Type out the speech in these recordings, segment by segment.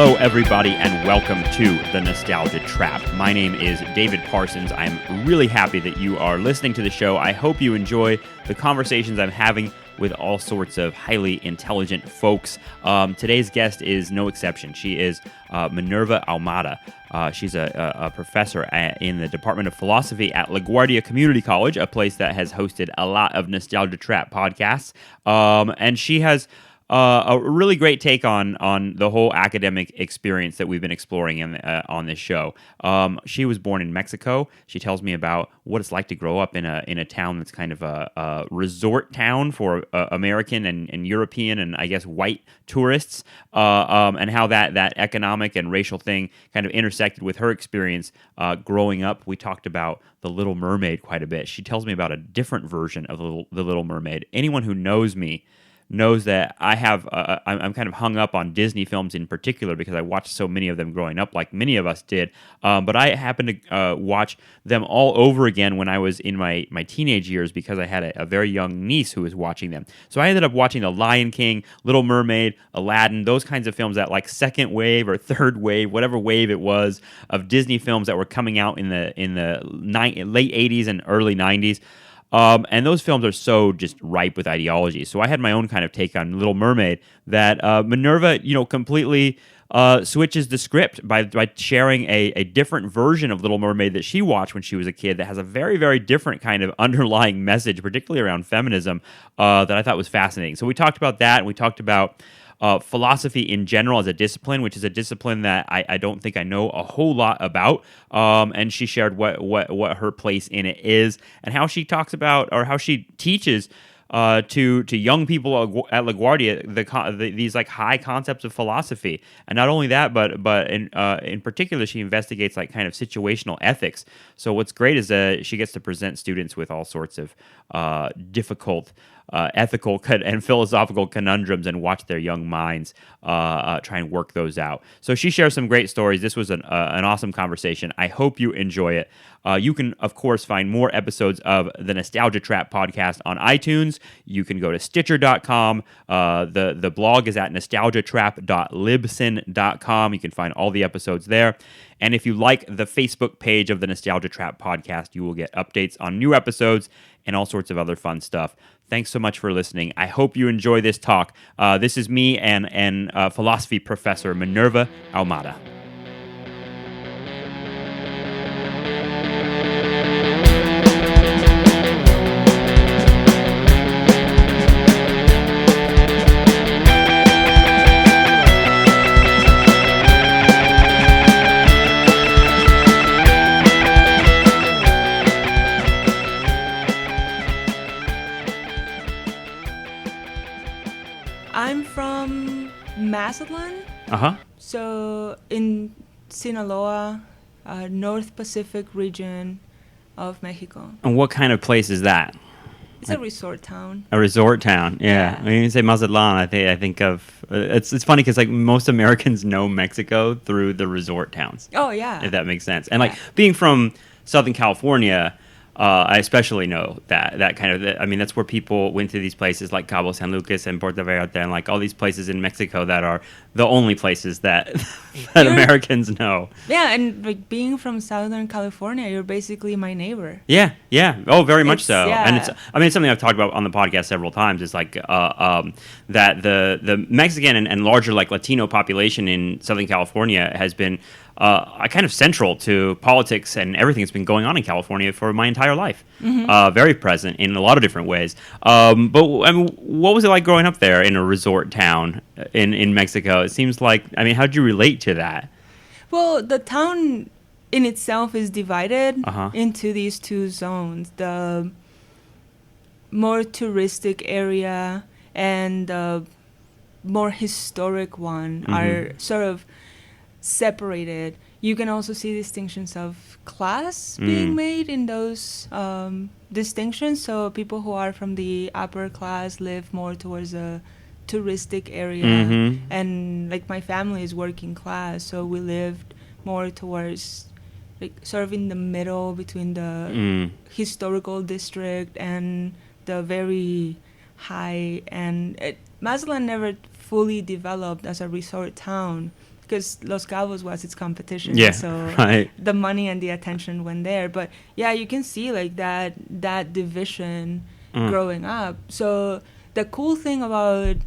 Hello, everybody, and welcome to The Nostalgia Trap. My name is David Parsons. I'm really happy that you are listening to the show. I hope you enjoy the conversations I'm having with all sorts of highly intelligent folks. Today's guest is no exception. She is Minerva Ahumada. She's a professor in the Department of Philosophy at LaGuardia Community College, a place that has hosted a lot of Nostalgia Trap podcasts. And she has a really great take on the whole academic experience that we've been exploring on this show. She was born in Mexico. She tells me about what it's like to grow up in a town that's kind of a resort town for American and European and I guess white tourists, and how that economic and racial thing kind of intersected with her experience growing up. We talked about the Little Mermaid quite a bit. She tells me about a different version of the Little Mermaid. Anyone who knows me knows that I'm kind of hung up on Disney films in particular because I watched so many of them growing up, like many of us did. But I happened to watch them all over again when I was in my teenage years because I had a very young niece who was watching them. So I ended up watching The Lion King, Little Mermaid, Aladdin, those kinds of films that like second wave or third wave, whatever wave it was of Disney films that were coming out in the late 80s and early 90s. And those films are so just ripe with ideology. So I had my own kind of take on Little Mermaid that Minerva, completely switches the script by sharing a different version of Little Mermaid that she watched when she was a kid that has a very, very different kind of underlying message, particularly around feminism, that I thought was fascinating. So we talked about that, and we talked about philosophy in general as a discipline, which is a discipline that I don't think I know a whole lot about. And she shared what her place in it is and how she talks about or how she teaches to young people at LaGuardia these like high concepts of philosophy. And not only that, but in particular, she investigates like kind of situational ethics. So what's great is that she gets to present students with all sorts of difficult ethical and philosophical conundrums and watch their young minds try and work those out. So she shares some great stories. This was an awesome conversation. I hope you enjoy it. You can, of course, find more episodes of the Nostalgia Trap podcast on iTunes. You can go to Stitcher.com. The blog is at nostalgiatrap.libsyn.com. You can find all the episodes there. And if you like the Facebook page of the Nostalgia Trap podcast, you will get updates on new episodes and all sorts of other fun stuff. Thanks so much for listening. I hope you enjoy this talk. This is me and philosophy professor Minerva Ahumada. I'm from Mazatlan. So in Sinaloa, North Pacific region of Mexico. And what kind of place is that? It's a resort town. A resort town, yeah. When you say Mazatlan, I think of it's funny because like most Americans know Mexico through the resort towns. Oh yeah, if that makes sense. And like being from Southern California, I especially know that kind of. I mean, that's where people went to these places like Cabo San Lucas and Puerto Vallarta and like all these places in Mexico that are the only places that Americans know. Yeah, and like being from Southern California, you're basically my neighbor. Yeah. Oh, very much so. Yeah. And it's something I've talked about on the podcast several times. Is like that the Mexican and larger like Latino population in Southern California has been kind of central to politics and everything that's been going on in California for my entire life. Mm-hmm. Very present in a lot of different ways. But I mean, what was it like growing up there in a resort town in Mexico? It seems like, I mean, how did you relate to that? Well, the town in itself is divided into these two zones. The more touristic area and the more historic one are sort of separated. You can also see distinctions of class being made in those distinctions. So people who are from the upper class live more towards a touristic area, and like my family is working class, so we lived more towards like sort of in the middle between the historical district and the very high. And Mazatlan never fully developed as a resort town, because Los Cabos was its competition. Yeah, so right. the money and the attention went there. But yeah, you can see like that division growing up. So the cool thing about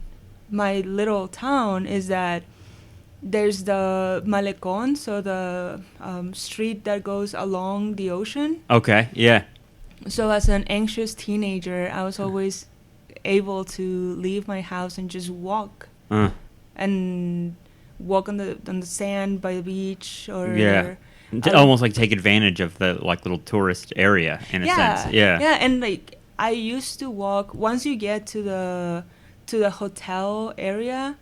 my little town is that there's the Malecón, so the street that goes along the ocean. Okay, yeah. So as an anxious teenager, I was always able to leave my house and just walk. And walk on the sand by the beach, or almost like take advantage of the like little tourist area in a sense. Yeah, and like I used to walk. Once you get to the hotel area,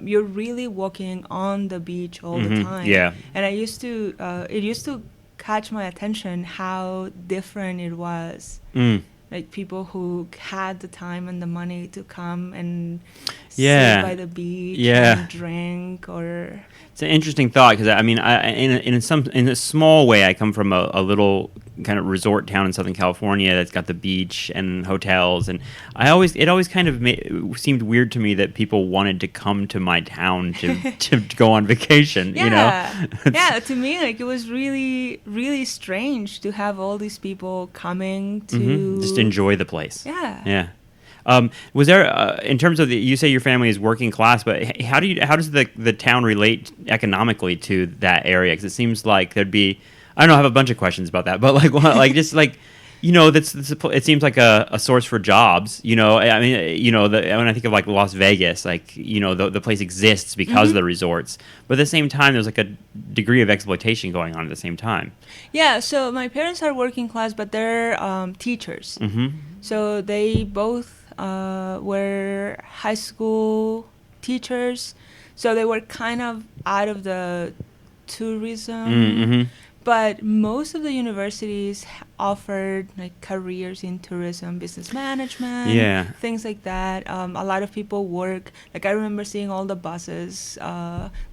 you're really walking on the beach all the time. Yeah, and it used to catch my attention how different it was. Like people who had the time and the money to come and sit by the beach and drink. Or it's an interesting thought, because I mean, in a small way, I come from a little kind of resort town in Southern California that's got the beach and hotels, and it always kind of seemed weird to me that people wanted to come to my town to go on vacation. You know? To me, like it was really, really strange to have all these people coming to just enjoy the place. Yeah. Was there, in terms of you say your family is working class, but how does the town relate economically to that area? Because it seems like there'd be, I don't know, I have a bunch of questions about that, but it seems like a source for jobs. You know, I mean, when I think of like Las Vegas, like, the place exists because of the resorts, but at the same time, there's like a degree of exploitation going on at the same time. Yeah. So my parents are working class, but they're teachers. So they both were high school teachers, so they were kind of out of the tourism. But most of the universities offered like careers in tourism, business management, things like that. A lot of people work. Like I remember seeing all the buses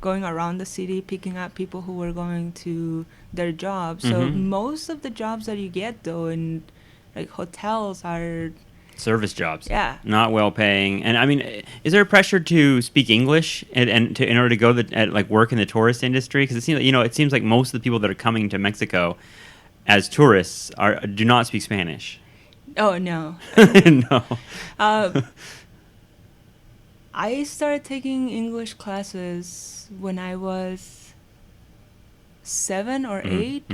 going around the city, picking up people who were going to their jobs. So most of the jobs that you get though in like hotels are service jobs, not well paying. And I mean, is there a pressure to speak English in order to go work in the tourist industry? Because it seems like most of the people that are coming to Mexico as tourists do not speak Spanish. Oh no, no. I started taking English classes when I was 7 or 8.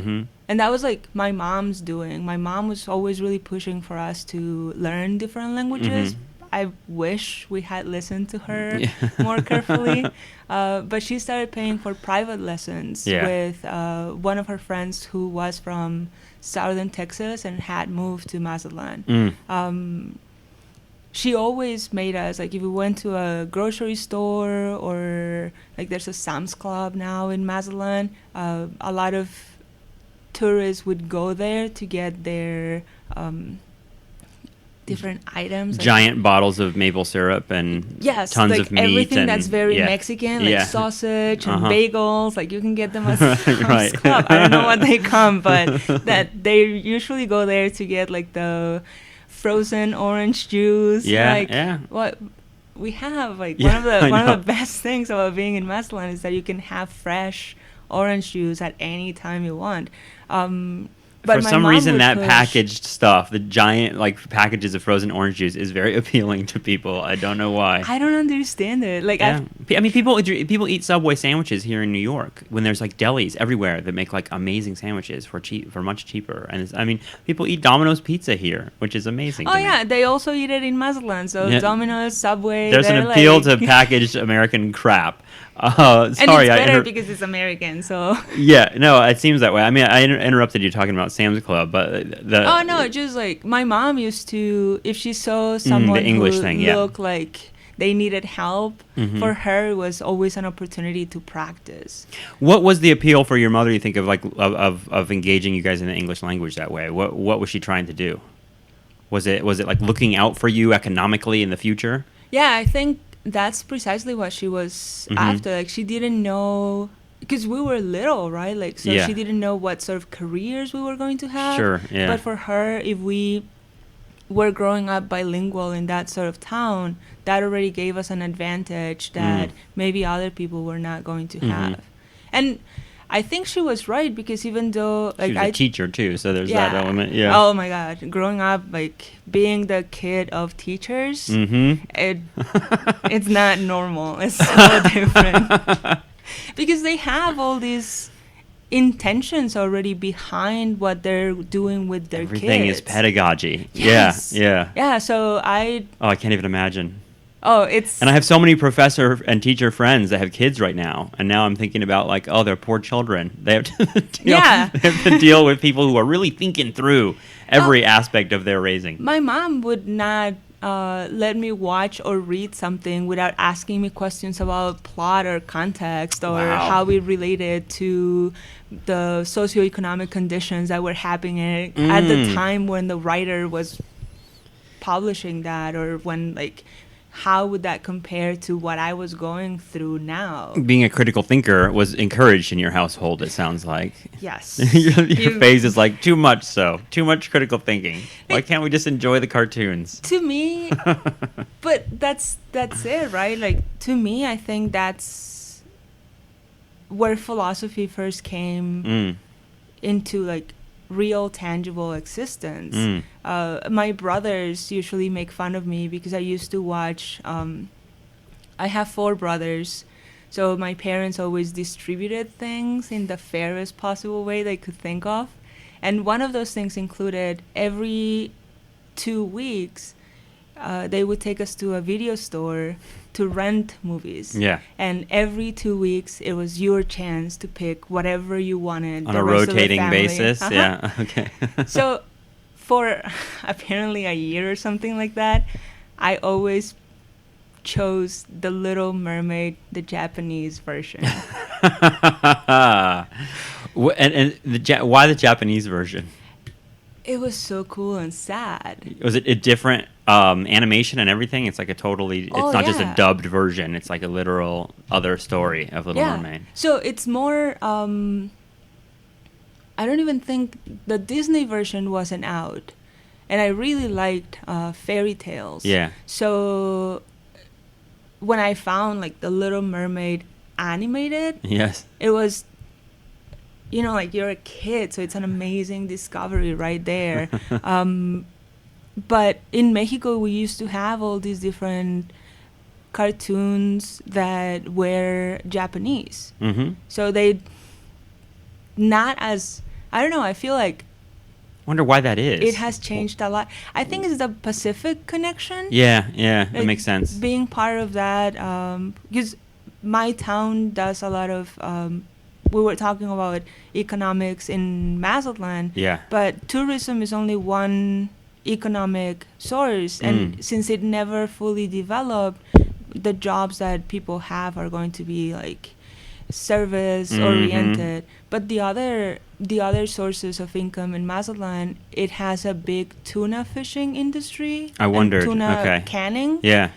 And that was like my mom's doing. My mom was always really pushing for us to learn different languages. I wish we had listened to her more carefully. But she started paying for private lessons with one of her friends who was from southern Texas and had moved to Mazatlan. She always made us, like if we went to a grocery store or like there's a Sam's Club now in Mazatlan, a lot of tourists would go there to get their different items. Giant bottles of maple syrup and tons of meat. Everything that's very Mexican, like sausage and bagels. Like you can get them at Sam's Club. I don't know what they come, but that they usually go there to get like the frozen orange juice. What we have, like one of the best things about being in Mazatlan is that you can have fresh orange juice at any time you want. But for some reason, that packaged stuff, the giant like packages of frozen orange juice, is very appealing to people. I don't know why. I don't understand it. Like, I mean, people eat Subway sandwiches here in New York when there's like delis everywhere that make like amazing sandwiches for much cheaper. And people eat Domino's pizza here, which is amazing. Oh yeah, they also eat it in Mazatlan. So Domino's, Subway. There's an appeal to packaged American crap. And it's better because it's American, so... Yeah, no, it seems that way. I mean, I interrupted you talking about Sam's Club, but Oh, no, just like, my mom used to, if she saw someone who looked like they needed help, for her, it was always an opportunity to practice. What was the appeal for your mother, you think, of engaging you guys in the English language that way? What was she trying to do? Was it like looking out for you economically in the future? Yeah, I think that's precisely what she was after. Like, she didn't know, because we were little, right? Like, so she didn't know what sort of careers we were going to have. Sure, yeah. But for her, if we were growing up bilingual in that sort of town, that already gave us an advantage that maybe other people were not going to have. And I think she was right, because even though like she was a teacher too, so there's that element. Yeah. Oh my God, growing up like being the kid of teachers, it's not normal. It's so different because they have all these intentions already behind what they're doing with their kids. Everything is pedagogy. Yes. Yeah. So I can't even imagine. And I have so many professor and teacher friends that have kids right now, and now I'm thinking about like, they're poor children. They have to deal with people who are really thinking through every aspect of their raising. My mom would not let me watch or read something without asking me questions about plot or context or how it related to the socioeconomic conditions that were happening at the time when the writer was publishing that, or when like, how would that compare to what I was going through now? Being a critical thinker was encouraged in your household, it sounds like. Yes. your face is like, too much critical thinking. Why can't we just enjoy the cartoons? To me, but that's it, right? Like, to me, I think that's where philosophy first came into like real tangible existence. My brothers usually make fun of me because I used to watch I have 4 brothers, so my parents always distributed things in the fairest possible way they could think of, and one of those things included every 2 weeks they would take us to a video store to rent movies. Yeah. And every 2 weeks, it was your chance to pick whatever you wanted. On a rotating basis? Yeah, okay. So for apparently a year or something like that, I always chose the Little Mermaid, the Japanese version. Why the Japanese version? It was so cool and sad. Was it a different animation and everything? It's like a totally... It's not just a dubbed version. It's like a literal other story of Little Mermaid. So it's more... I don't even think the Disney version wasn't out. And I really liked fairy tales. Yeah. So when I found like the Little Mermaid animated... Yes. It was... You know, like, you're a kid, so it's an amazing discovery right there. But in Mexico, we used to have all these different cartoons that were Japanese. So they not as... I don't know, I feel like... Wonder why that is. It has changed a lot. I think it's the Pacific connection. Yeah, like, that makes sense. Being part of that, because my town does a lot of... we were talking about economics in Mazatlan, but tourism is only one economic source, and since it never fully developed, the jobs that people have are going to be like service oriented. But the other sources of income in Mazatlan, it has a big tuna fishing industry. I wondered. Tuna canning. Yeah.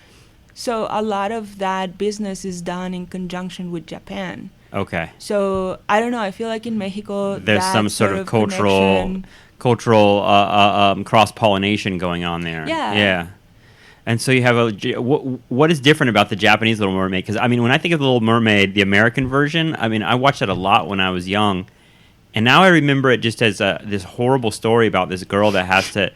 So a lot of that business is done in conjunction with Japan. Okay. So I don't know. I feel like in Mexico, there's some sort of cultural cross-pollination going on there. Yeah. And so you have what is different about the Japanese Little Mermaid? Because I mean, when I think of the Little Mermaid, the American version, I mean, I watched it a lot when I was young, and now I remember it just as this horrible story about this girl that has to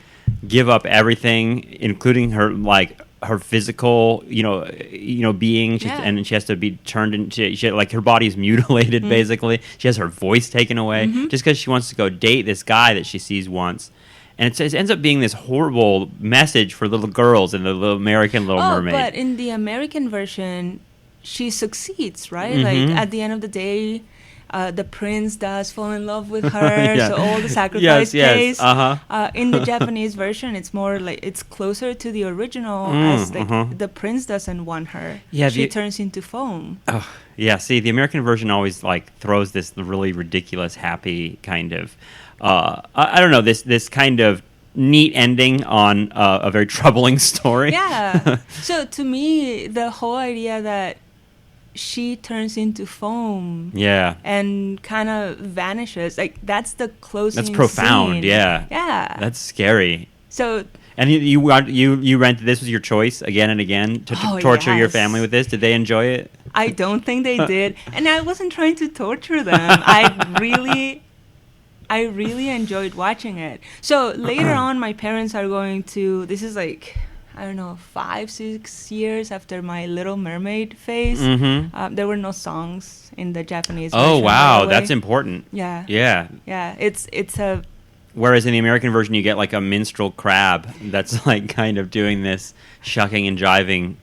give up everything, including her physical, being, and she has to be turned into, like, her body's mutilated, basically. She has her voice taken away just because she wants to go date this guy that she sees once. And it ends up being this horrible message for little girls in the American Little Mermaid. But in the American version, she succeeds, right? Like, at the end of the day, the prince does fall in love with her, so all the sacrifice pays. In the Japanese version, it's more like, it's closer to the original, as like the prince doesn't want her. She turns into foam. See, the American version always like throws this really ridiculous, happy kind of, I don't know, this kind of neat ending on a very troubling story. So to me, the whole idea that she turns into foam and kind of vanishes, like, that's the closing That's profound. scene. Yeah That's scary. So And you rented, this was your choice again and again to torture your family with this? Did they enjoy it? I don't think they did. And I wasn't trying to torture them. I really enjoyed watching it. So later on, my parents are going to, this is like, I don't know, 5-6 years after my Little Mermaid phase. There were no songs in the Japanese version. Oh, wow. That's important. Yeah. Yeah. Yeah. It's a... Whereas in the American version, you get like a minstrel crab that's like kind of doing this shucking and jiving,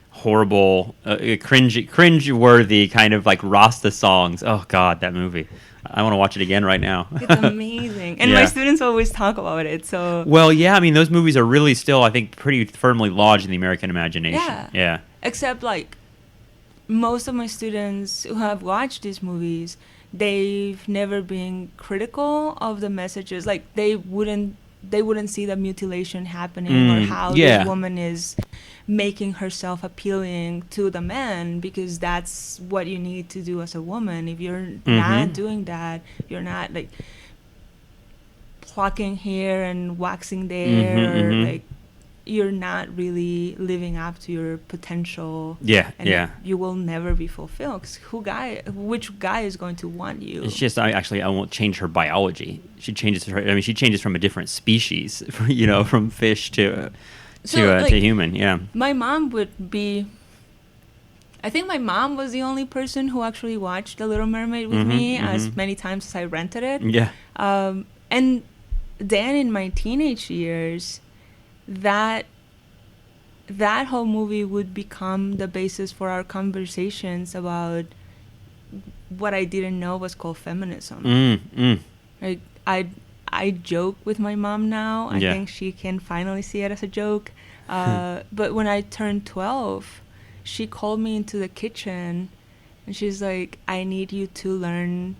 horrible, cringe-worthy kind of like Rasta songs. Oh, God, that movie. I want to watch it again right now. It's amazing. And my students always talk about it. So well, yeah, I mean, those movies are really still, I think, pretty firmly lodged in the American imagination. Yeah. Except like most of my students who have watched these movies, they've never been critical of the messages. Like they wouldn't see the mutilation happening or how this woman is making herself appealing to the man, because that's what you need to do as a woman. If you're not doing that, you're not like plucking here and waxing there, or like you're not really living up to your potential. You will never be fulfilled. 'Cause which guy is going to want you? It's just I won't change her biology. She changes from a different species, from fish to human. Yeah. My mom would be. I think my mom was the only person who actually watched The Little Mermaid with me as many times as I rented it. Yeah. And then in my teenage years, that whole movie would become the basis for our conversations about what I didn't know was called feminism. Like I joke with my mom now. I think she can finally see it as a joke. But when I turned 12, she called me into the kitchen and she's like, I need you to learn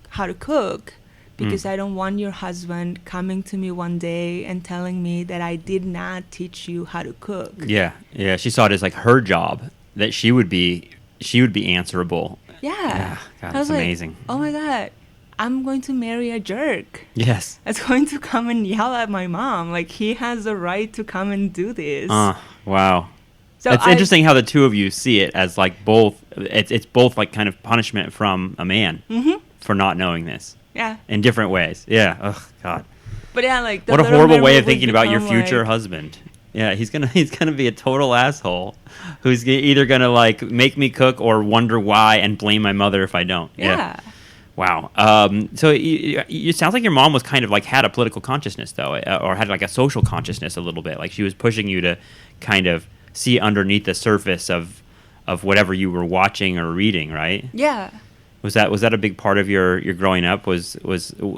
how to cook, because I don't want your husband coming to me one day and telling me that I did not teach you how to cook. Yeah. She saw it as like her job, that she would be answerable. Yeah. God, that's amazing. Like, oh my God, I'm going to marry a jerk. Yes. That's going to come and yell at my mom. Like, he has the right to come and do this. Wow. So it's interesting how the two of you see it as like both. It's both like kind of punishment from a man for not knowing this. Yeah. In different ways. Yeah. Oh God. But yeah, like what a horrible way of thinking about your future husband. Yeah, he's gonna be a total asshole who's either gonna like make me cook or wonder why and blame my mother if I don't. Yeah. Wow. So it sounds like your mom was kind of like had a political consciousness though, or had like a social consciousness a little bit. Like she was pushing you to kind of see underneath the surface of whatever you were watching or reading, right? Yeah. Was that a big part of your growing up? Was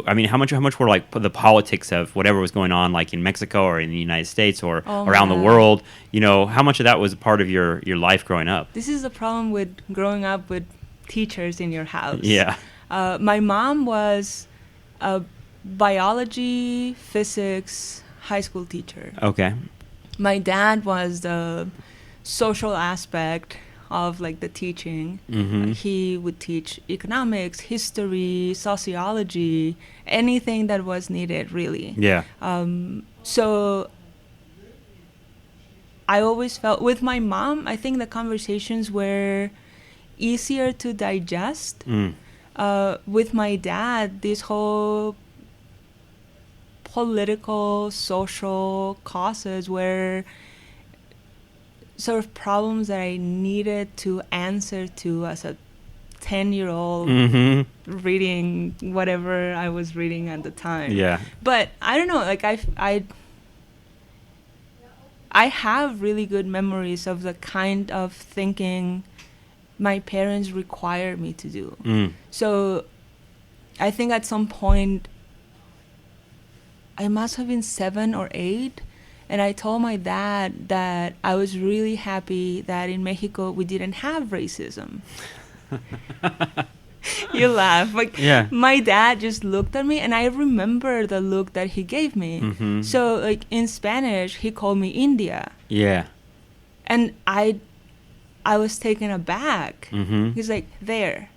I mean, how much were like the politics of whatever was going on, like in Mexico or in the United States or around the world? How much of that was a part of your life growing up? This is the problem with growing up with teachers in your house. Yeah. My mom was a biology, physics, high school teacher. Okay. My dad was the social aspect of like the teaching. He would teach economics, history, sociology, anything that was needed, really. Yeah. So I always felt with my mom, I think the conversations were easier to digest. With my dad, this whole political, social causes were sort of problems that I needed to answer to as a 10-year-old reading whatever I was reading at the time. Yeah. But I don't know, like I have really good memories of the kind of thinking my parents required me to do. So I think at some point I must have been 7 or 8, and I told my dad that I was really happy that in Mexico we didn't have racism. You laugh. Like, my dad just looked at me, and I remember the look that he gave me. So, like, in Spanish, he called me India. Yeah. And I was taken aback. He's like, there.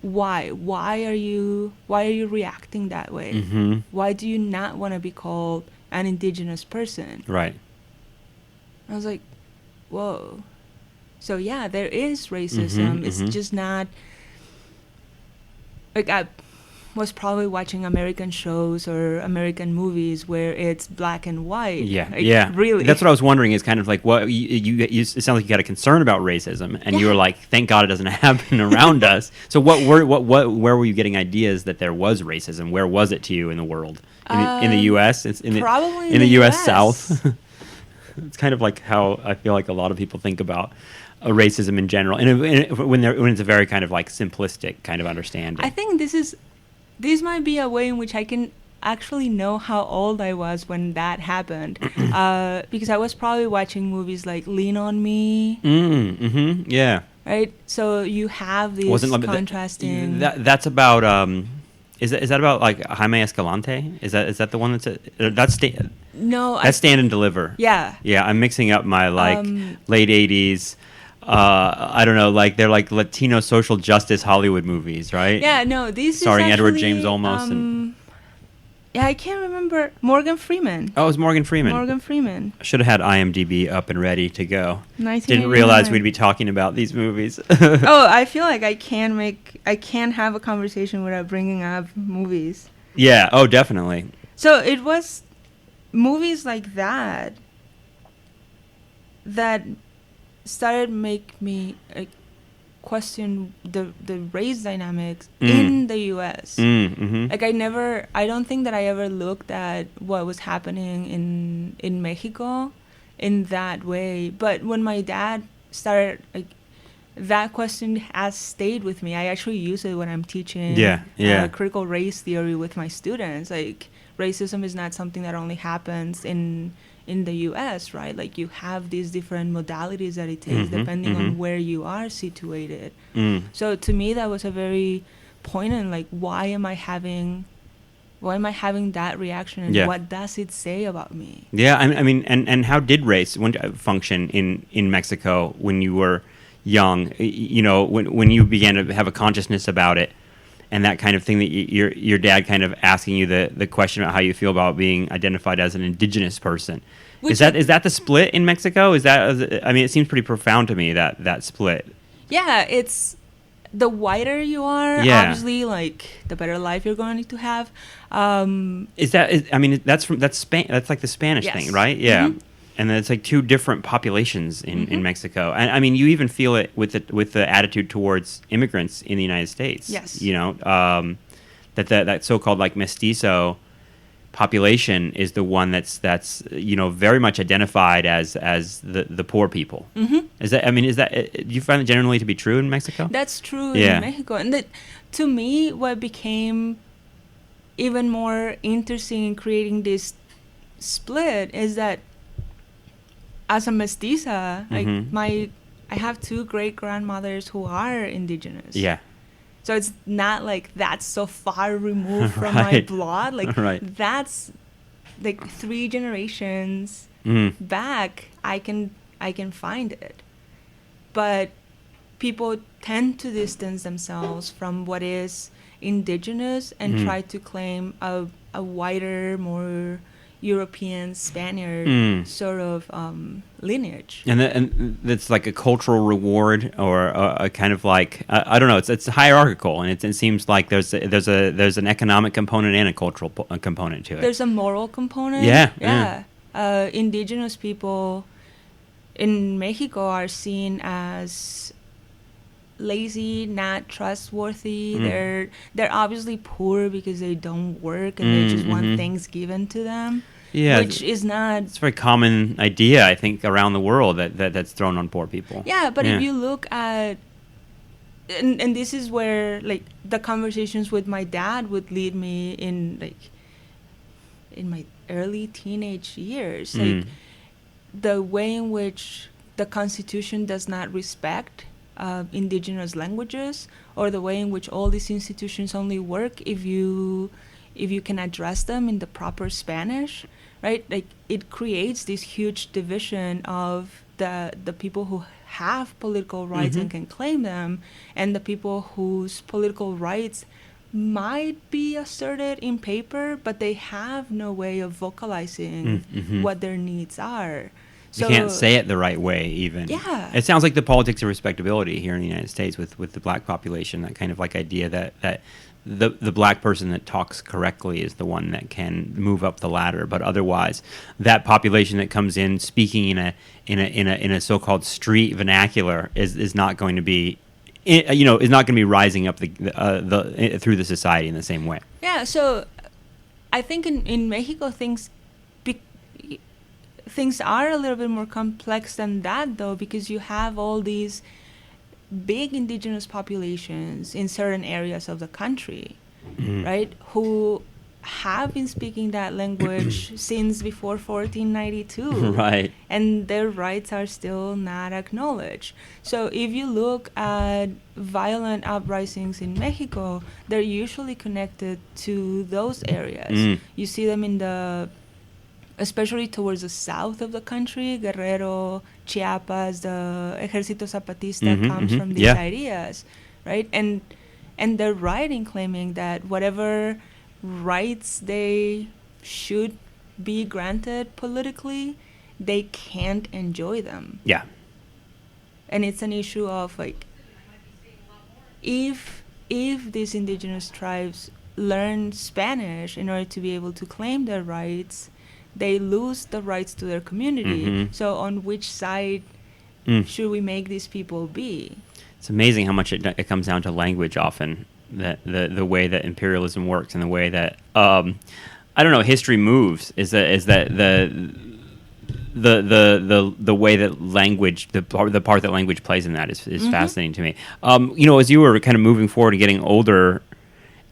Why? Why are you reacting that way? Why do you not want to be called? an indigenous person. Right. I was like, whoa. So yeah, there is racism. It's just not like I was probably watching American shows or American movies where it's black and white. Yeah, like, really. That's what I was wondering. Is kind of like what you it sounds like you got a concern about racism, and you were like, "Thank God it doesn't happen around us." So where were you getting ideas that there was racism? Where was it to you in the world? In the U.S. Probably in the U.S. South. It's kind of like how I feel like a lot of people think about racism in general, and when it's a very kind of like simplistic kind of understanding. I think this might be a way in which I can actually know how old I was when that happened, because I was probably watching movies like Lean on Me. Yeah. Right. So you have these contrasting. That's about. Is that about like Jaime Escalante? Is that the one No, that's Stand and Deliver. Yeah. Yeah, I'm mixing up my late 80s. I don't know, like they're like Latino social justice Hollywood movies, right? Yeah, no, these starring is actually, Edward James Olmos yeah, I can't remember. Morgan Freeman. Oh, it was Morgan Freeman. Morgan Freeman. I should have had IMDb up and ready to go. 1989. Didn't realize we'd be talking about these movies. Oh, I feel like I can't have a conversation without bringing up movies. Yeah. Oh, definitely. So it was movies like that started make me question the race dynamics in the U.S. Like I don't think that I ever looked at what was happening in Mexico in that way. But when my dad started, like, that question has stayed with me. I actually use it when I'm teaching critical race theory with my students. Like, racism is not something that only happens in the U.S., right? Like, you have these different modalities that it takes depending on where you are situated. So to me, that was a very poignant, like, why am I having that reaction, and what does it say about me? Yeah, I mean, and how did race function in Mexico when you were young? You know, when you began to have a consciousness about it, and that kind of thing, that your dad kind of asking you the question about how you feel about being identified as an indigenous person. Is that the split in Mexico? I mean, it seems pretty profound to me, that split. Yeah, it's the whiter you are, obviously, like, the better life you're going to have. I mean, that's like the Spanish thing, right? Yeah. And then it's like two different populations in Mexico. And I mean, you even feel it with the attitude towards immigrants in the United States. Yes. You know, that so-called like mestizo population is the one that's you know, very much identified as the poor people. Is that do you find it generally to be true in Mexico? That's true in Mexico. And to me, what became even more interesting in creating this split is that as a mestiza, like, I have two great grandmothers who are indigenous. Yeah. So it's not like that's so far removed from my blood. Like, that's like 3 generations back. I can find it. But people tend to distance themselves from what is indigenous and try to claim a wider, more European, Spaniard sort of lineage. And that's like a cultural reward, or a kind of like, I don't know, it's hierarchical, and it seems like there's an economic component and a cultural component to it. There's a moral component. Yeah. Indigenous people in Mexico are seen as lazy, not trustworthy. They're obviously poor because they don't work and they just want things given to them. Yeah, which is not. It's a very common idea, I think, around the world that's thrown on poor people. Yeah, but if you look at, and this is where, like, the conversations with my dad would lead me in my early teenage years, like the way in which the Constitution does not respect indigenous languages, or the way in which all these institutions only work if you can address them in the proper Spanish, right? Like, it creates this huge division of the people who have political rights and can claim them, and the people whose political rights might be asserted in paper, but they have no way of vocalizing what their needs are. So, you can't say it the right way, even. Yeah. It sounds like the politics of respectability here in the United States with the black population, that kind of like idea that the black person that talks correctly is the one that can move up the ladder, but otherwise, that population that comes in speaking in a so-called street vernacular is not going to be, is not going to be rising up through the society in the same way. Yeah. So, I think in Mexico things are a little bit more complex than that, though, because you have all these big indigenous populations in certain areas of the country, right, who have been speaking that language since before 1492. Right. And their rights are still not acknowledged. So if you look at violent uprisings in Mexico, they're usually connected to those areas. You see them especially towards the south of the country, Guerrero, Chiapas, the Ejército Zapatista comes from these ideas, right? And they're right in claiming that whatever rights they should be granted politically, they can't enjoy them. Yeah. And it's an issue of, like, if these indigenous tribes learn Spanish in order to be able to claim their rights, they lose the rights to their community. So on which side should we make these people be? It's amazing how much it comes down to language often, that the way that imperialism works and the way that history moves is that the way that language, the part that language plays in that is fascinating to me. As you were kind of moving forward and getting older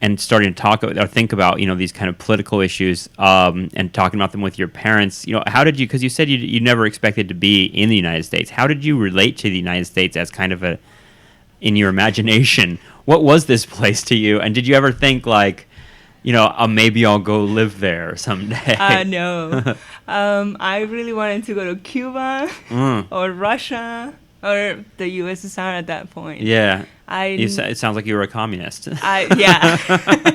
and starting to talk or think about, these kind of political issues, and talking about them with your parents, how did you, because you said you never expected to be in the United States. How did you relate to the United States as kind of in your imagination? What was this place to you? And did you ever think like, maybe I'll go live there someday? No. I really wanted to go to Cuba or Russia or the USSR at that point. Yeah. It sounds like you were a communist. Yeah.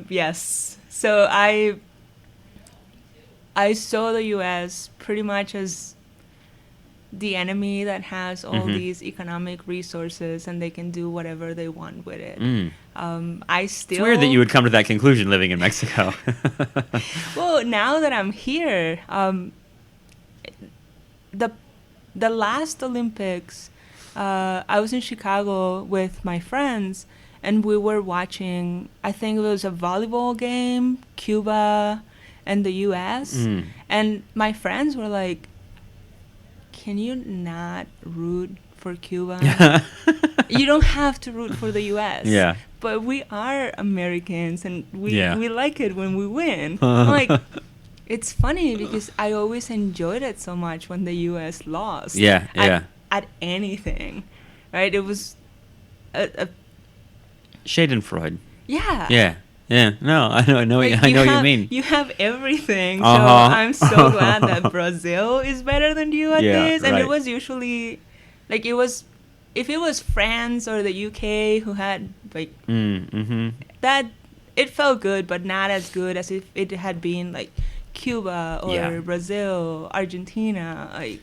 Yes. So I saw the U.S. pretty much as the enemy that has all these economic resources and they can do whatever they want with it. It's weird that you would come to that conclusion living in Mexico. Well, now that I'm here, the last Olympics, I was in Chicago with my friends, and we were watching, I think it was a volleyball game, Cuba and the U.S., and my friends were like, can you not root for Cuba? You don't have to root for the U.S. Yeah. But we are Americans, and we like it when we win. I'm like, it's funny because I always enjoyed it so much when the U.S. lost. At anything, right? It was a Schadenfreude. Yeah. Yeah. No, I know what you mean. You have everything. So I'm so glad that Brazil is better than you at this. And it was usually, like, if it was France or the UK who had, like, that, it felt good, but not as good as if it had been, like, Cuba or Brazil, Argentina, like...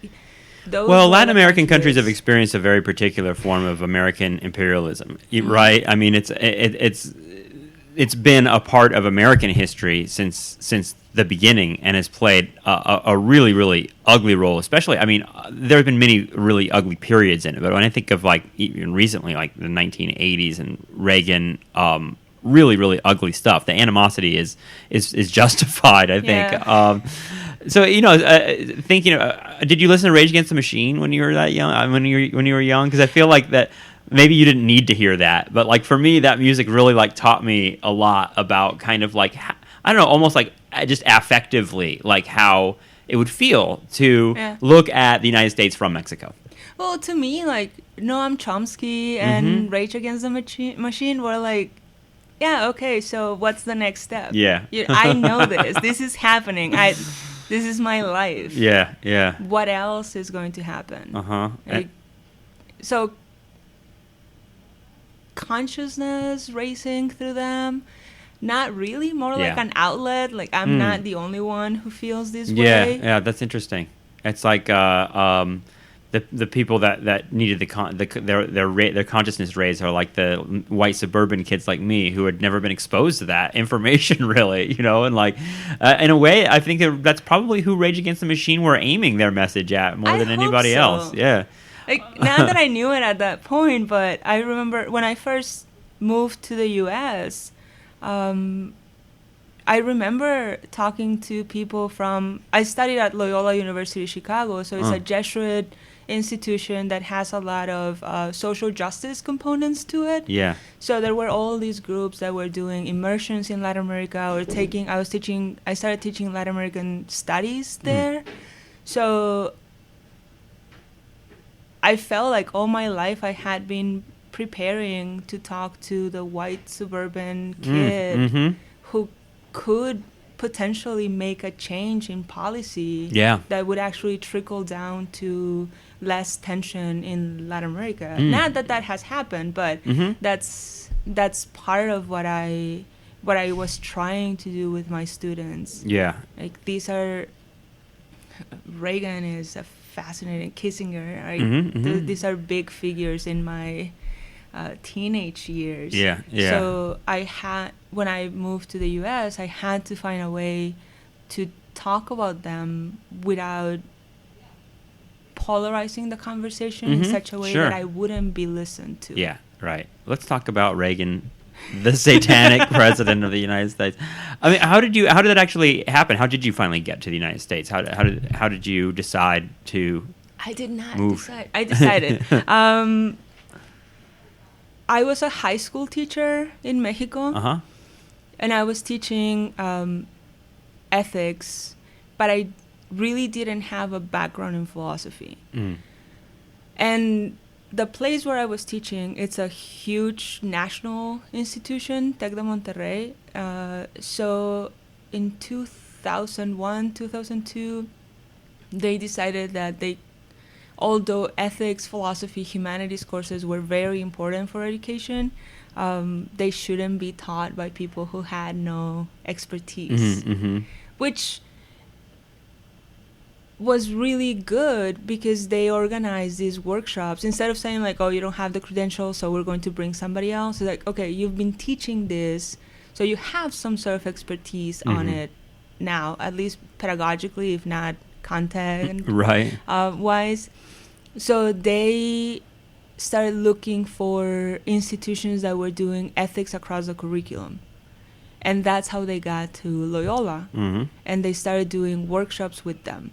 Latin American countries have experienced a very particular form of American imperialism, right? I mean, it's been a part of American history since the beginning, and has played a really, really ugly role. Especially, I mean, there have been many really ugly periods in it, but when I think of, like, even recently, like the 1980s and Reagan, really, really ugly stuff. The animosity is justified, I think. Yeah. So, thinking, did you listen to Rage Against the Machine when you were that young? When you were young, because I feel like that maybe you didn't need to hear that, but, like, for me, that music really, like, taught me a lot about kind of, like, I don't know, almost like just affectively, like how it would feel to look at the United States from Mexico. Well, to me, like, Noam Chomsky and Rage Against the Machine were like, yeah, okay, so what's the next step? Yeah. I know this. This is happening. This is my life. Yeah. What else is going to happen? Uh-huh. Like, so consciousness racing through them. Not really, more like an outlet. Like I'm not the only one who feels this way. Yeah, that's interesting. It's like the people that needed their consciousness raised are like the white suburban kids like me who had never been exposed to that information, really, and like in a way, I think that's probably who Rage Against the Machine were aiming their message at more than anybody else. Yeah. Like now that I knew it at that point, but I remember when I first moved to the U.S. I remember talking to people I studied at Loyola University Chicago, so it's a Jesuit institution that has a lot of social justice components to it. Yeah. So there were all these groups that were doing immersions in Latin America, I started teaching Latin American studies there. So I felt like all my life I had been preparing to talk to the white suburban kid who could potentially make a change in policy that would actually trickle down to less tension in Latin America. Not that has happened, but that's part of what I was trying to do with my students. Yeah. Like Reagan is a fascinating, Kissinger. These are big figures in my teenage years. Yeah. So when I moved to the U.S., I had to find a way to talk about them without polarizing the conversation in such a way that I wouldn't be listened to. Yeah, right. Let's talk about Reagan, the satanic president of the United States. I mean, how did that actually happen? How did you finally get to the United States? How did you decide to I did not move? Decide. I decided. I was a high school teacher in Mexico, and I was teaching ethics, but I really didn't have a background in philosophy. And the place where I was teaching, it's a huge national institution, Tec de Monterrey. So in 2001, 2002, they decided that although ethics, philosophy, humanities courses were very important for education, they shouldn't be taught by people who had no expertise, which was really good because they organized these workshops. Instead of saying like, oh, you don't have the credentials, so we're going to bring somebody else. It's like, okay, you've been teaching this, so you have some sort of expertise on it now, at least pedagogically, if not content wise. So they started looking for institutions that were doing ethics across the curriculum. And that's how they got to Loyola. And they started doing workshops with them.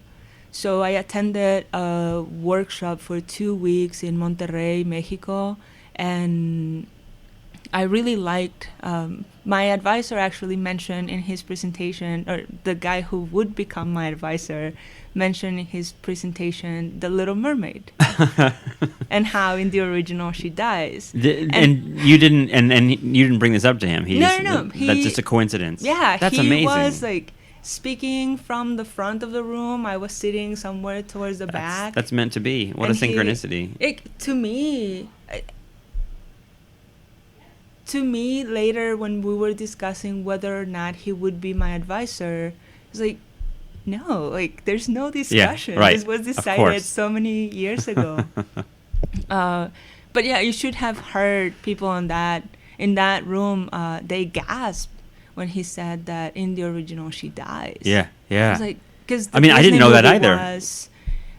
So I attended a workshop for 2 weeks in Monterrey, Mexico, and I really liked, my advisor actually mentioned in his presentation, or the guy who would become my advisor mentioned in his presentation, the Little Mermaid, and how in the original she dies. And you didn't bring this up to him. No. That's just a coincidence. Yeah, that's he amazing. Was like speaking from the front of the room. I was sitting somewhere towards the back. That's meant to be. What a synchronicity. To me, later when we were discussing whether or not he would be my advisor, it's like, no, like there's no discussion. Yeah, right. This was decided so many years ago. But yeah, you should have heard people in that room. They gasped when he said that in the original she dies. Yeah. It's like, because I didn't know that either.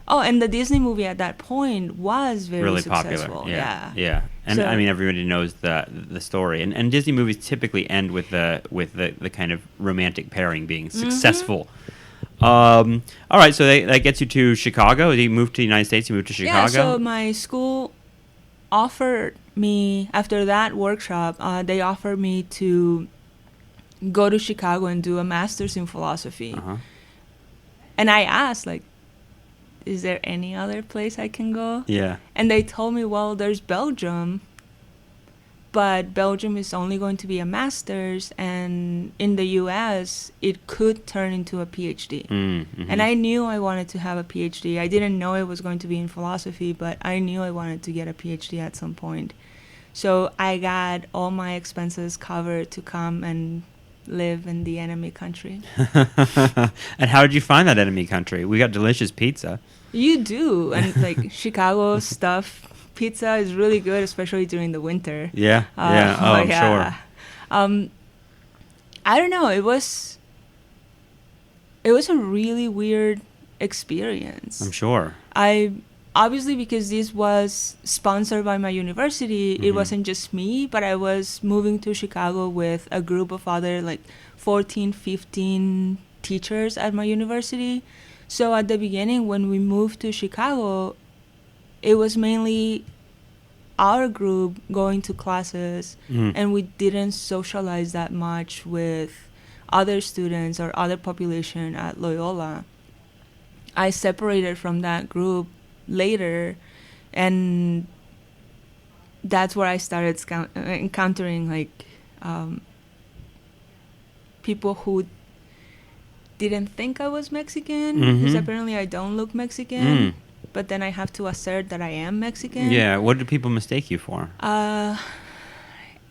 And the Disney movie at that point was very really successful. Popular. Yeah. And so, everybody knows the story. And Disney movies typically end with the kind of romantic pairing being successful. All right, so that gets you to Chicago. You moved to the United States. You moved to Chicago. Yeah. So my school offered me, after that workshop, they offered me to go to Chicago and do a master's in philosophy. And I asked, like, is there any other place I can go? Yeah. And they told me, well, there's Belgium, but Belgium is only going to be a master's, and in the U.S., it could turn into a PhD. And I knew I wanted to have a PhD. I didn't know it was going to be in philosophy, but I knew I wanted to get a PhD at some point. So I got all my expenses covered to come and live in the enemy country. And how did you find that enemy country? We got delicious pizza. You do. And like Chicago stuff, pizza is really good, especially during the winter. Yeah. I'm sure. I don't know. It was a really weird experience. I'm sure. Obviously, because this was sponsored by my university, it wasn't just me, but I was moving to Chicago with a group of other like 14, 15 teachers at my university. So at the beginning, when we moved to Chicago, it was mainly our group going to classes, and we didn't socialize that much with other students or other population at Loyola. I separated from that group later, and that's where I started encountering like people who didn't think I was Mexican, because apparently I don't look Mexican, but then I have to assert that I am Mexican. Yeah, what did people mistake you for?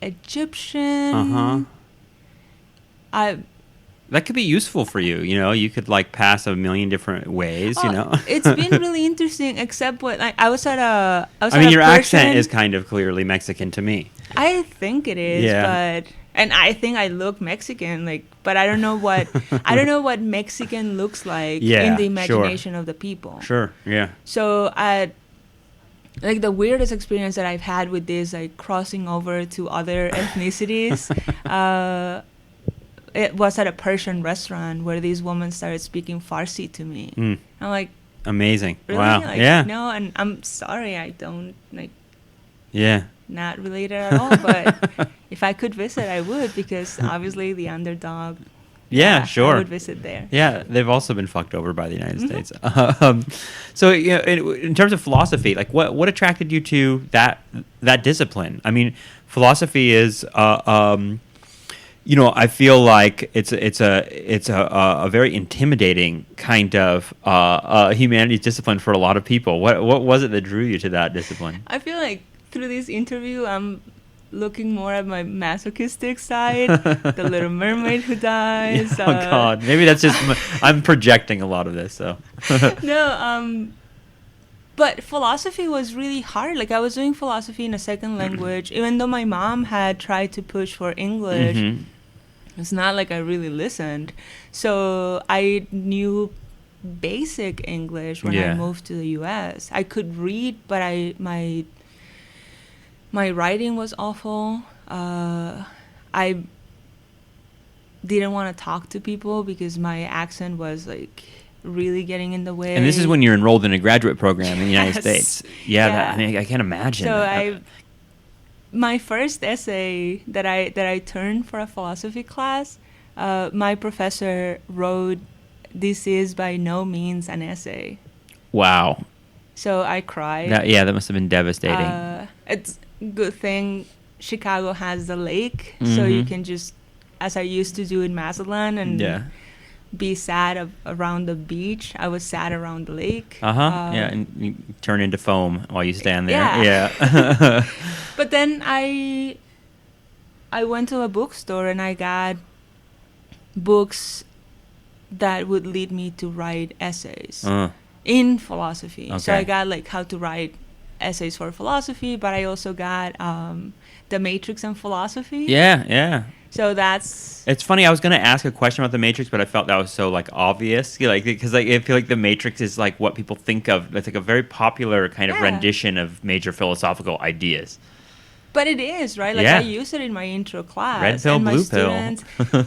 Egyptian. That could be useful for you, you know. You could like pass a million different ways, you know. It's been really interesting, except what I was at a. Your accent is kind of clearly Mexican to me. I think it is, and I think I look Mexican, like, but I don't know what Mexican looks like in the imagination of the people. Sure, yeah. So like the weirdest experience that I've had with this, like crossing over to other ethnicities. It was at a Persian restaurant where this woman started speaking Farsi to me. I'm like, amazing. Really? Wow. Like, yeah. No, and I'm sorry, I don't like. Yeah. Not related at all, but if I could visit, I would, because obviously the underdog. Yeah, sure. I would visit there. Yeah, they've also been fucked over by the United States. So, you know, in terms of philosophy, like what attracted you to that discipline? I mean, philosophy is. You know, I feel like it's a very intimidating kind of humanities discipline for a lot of people. What was it that drew you to that discipline? I feel like through this interview, I'm looking more at my masochistic side, the Little Mermaid who dies. Yeah, oh God, maybe that's just I'm projecting a lot of this. So no, but philosophy was really hard. Like I was doing philosophy in a second language, even though my mom had tried to push for English. It's not like I really listened. So I knew basic English when I moved to the U.S. I could read, but my writing was awful. I didn't want to talk to people because my accent was like really getting in the way. And this is when you're enrolled in a graduate program in the United States. Yeah. I mean, I can't imagine. So my first essay that I turned for a philosophy class, my professor wrote, "This is by no means an essay." Wow. So I cried. That must have been devastating. It's a good thing Chicago has the lake, so you can just, as I used to do in Mazatlan, and be sad around the beach. I was sad around the lake. And you turn into foam while you stand there. Yeah. But then I went to a bookstore and I got books that would lead me to write essays in philosophy. Okay. So I got like how to write essays for philosophy, but I also got The Matrix and Philosophy. Yeah. So it's funny. I was going to ask a question about the Matrix, but I felt that was so like obvious, like because like I feel like the Matrix is like what people think of. It's like a very popular kind of rendition of major philosophical ideas. But it is, right? Like I use it in my intro class. Red pill, and my blue students, pill.